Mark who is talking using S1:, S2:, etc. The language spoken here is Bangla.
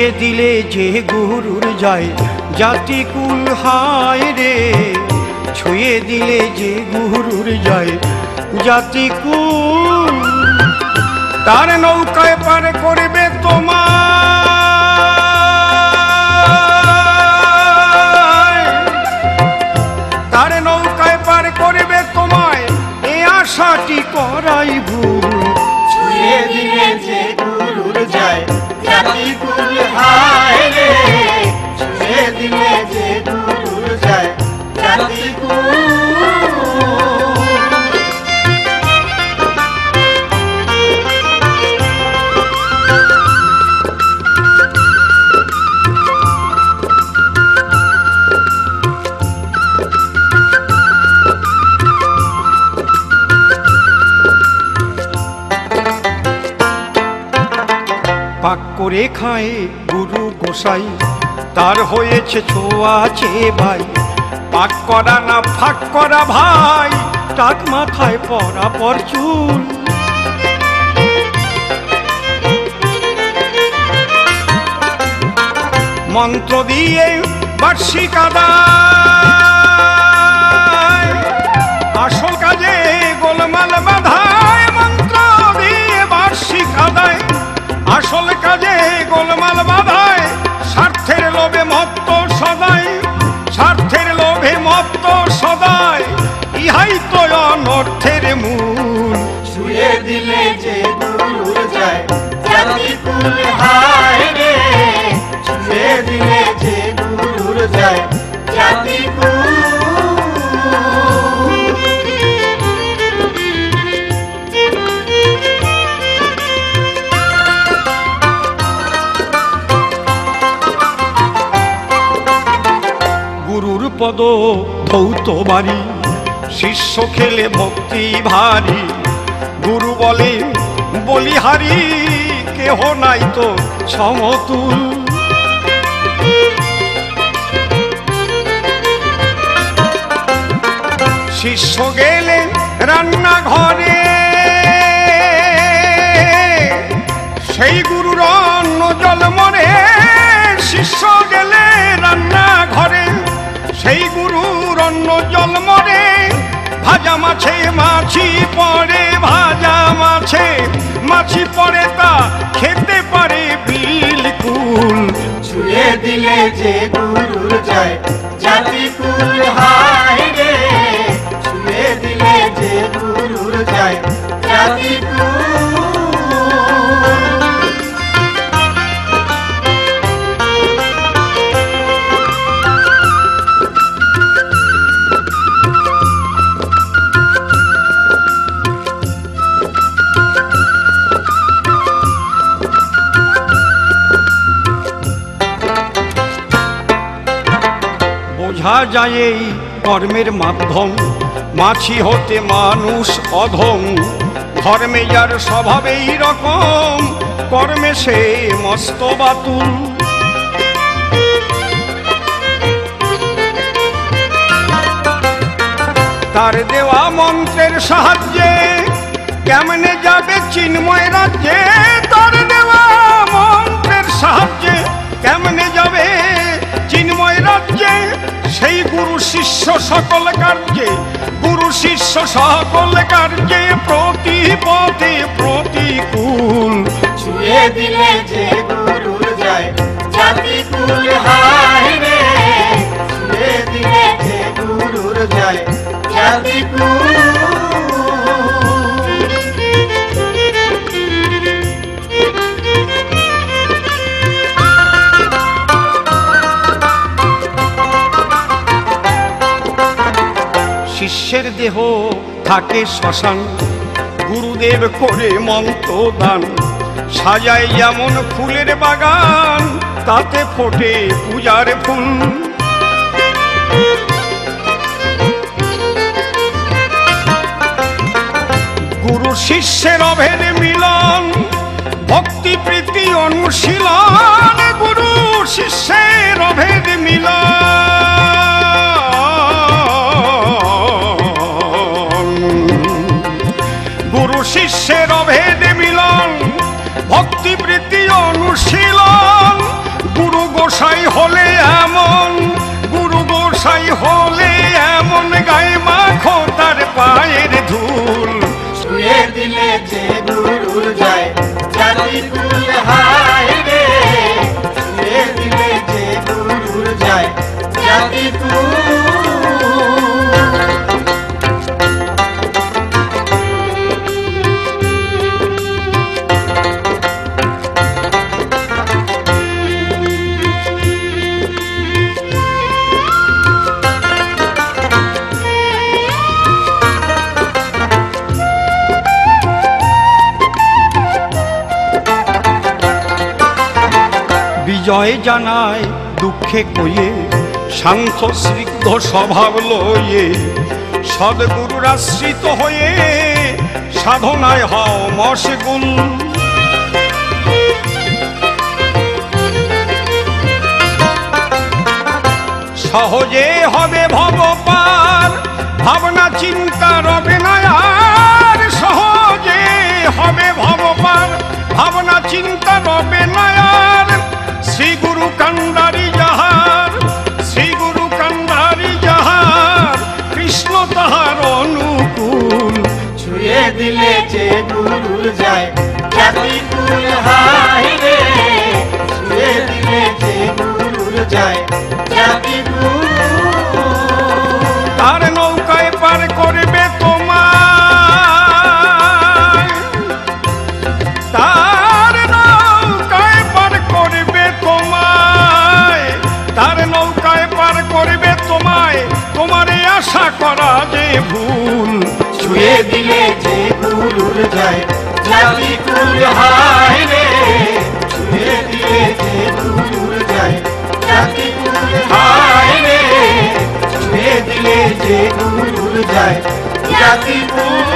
S1: ছুঁয়ে দিলে যে গুরুর যায় জাতিকুল হায় রে, ছুঁয়ে দিলে যে গুরুর যায় জাতিকুল, তার নৌকায় পার করবে তোমায়, তার নৌকায় পার করবে তোমায়, এ আশাটি করাই ভুল।
S2: ছুঁয়ে দিলে যে গুরুর যায় জাতিকুল হায় রে, ছুঁয়ে দিলে যে গুরুর যায় জাতিকুল।
S1: পাক করে খায় গুরু গোসাই, তার হয়েছে ছোঁয়াছে ভাই, পাক করা না ফাঁক করা ভাই, টাক মাথায় পরা পর চুল। মন্ত্র দিয়ে বার্ষিক আদায়, আসল কাজে গোলমাল বাধায়, মন্ত্র দিয়ে বার্ষিক আদায়, আসল কাজে গোলমাল বাধায়, স্বার্থের লোভে মত্ত সদায়, স্বার্থের লোভে মত্ত সদায়, ইহাই তো অনর্থের মূল।
S2: ছুঁয়ে দিলে যে গুরুর যায় জাতিকুল হায় রে, ছুঁয়ে দিলে যে গুরুর যায় জাতিকুল।
S1: গুরুর পদ ধৌত বাড়ি, শিষ্য খেলে ভক্তি ভারী, গুরু বলে বলিহারি, কেহ নাই তো সমতুল। শিষ্য গেলে রান্নাঘরে, সেই গুরুর অন্ন জল মরে, শিষ্য গেলে রান্নাঘরে, সেই গুরুর অন্ন জল মরে, ভাজা মাছে মাছি পড়ে, ভাজা মাছে মাছি পড়ে, তা খেতে পারে বিলকুল।
S2: ছুঁয়ে দিলে যে গুরুর যায় জাতিকুল হায় রে, ছুঁয়ে দিলে যে গুরুর যায় জাতিকুল।
S1: বোঝা যায় এই কর্মের মাধ্যম, মাছি হতে মানুষ অধম, ধর্মে যার স্বভাব এই রকম, কর্মে সে মস্ত বাতুল। তার দেওয়া মন্ত্রের সাহায্যে কেমনে যাবে চিন্ময় রাজ্যে, তার দেওয়া মন্ত্রের সাহায্যে কেমনে যাবে চিন্ময় রাজ্যে, সেই গুরু শিষ্য সকল কার্যে, গুরু শিষ্য সকল কার্যে প্রতি পথে প্রতিকূল।
S2: ছুঁয়ে দিলে যে গুরুর যায় জাতিকুল হায় রে, ছুঁয়ে দিলে যে গুরুর যায় জাতিকুল।
S1: শিষ্যের দেহ থাকে শ্মশান, গুরুদেব করে মন্ত্র দান, সাজায় যেমন ফুলের বাগান, তাতে ফোটে পূজার ফুল। গুরু শিষ্যের অভেদ মিলন, ভক্তি প্রীতি অনুশীলন, গুরু শিষ্যের অভেদ মিলন, গুরু শিষ্যের অভেদ মিলন, ভক্তি প্রীতি অনুশীলন, জয় জানায় দুঃখে কয়ে, শান্ত স্নিগ্ধ স্বভাব লয়ে সদ্গুরুর আশ্রিত হয়ে সাধনায় হও মশগুল। সহজে হবে ভব পার, ভাবনা চিন্তা রবে না আর। সহজে হবে ভব পার, ভাবনা চিন্তা রবে না আর। শ্রী গুরু কান্ডারি যাহার, শ্রী গুরু কান্ডারি যাহার, কৃষ্ণ তাহার অনুকূল।
S2: ছুঁয়ে দিলে যে গুরুর যায় জাতি কুল হায় রে, ছুঁয়ে দিলে যে গুরুর যায় জাতি কুল।
S1: তার নৌকায় পার করবে তোমায়, তার নৌকায় পার করবে তোমায়, তার নৌকায় পার করবে তোমায়, তোমারে আশা করা যে ভুল।
S2: ছুঁয়ে দিলে যে গুরুর যায় জাতি কুল হায় রে, ছুঁয়ে দিলে যে গুরুর যায় জাতি কুল হায় রে, ছুঁয়ে দিলে যে গুরুর যায় জাতি কুল।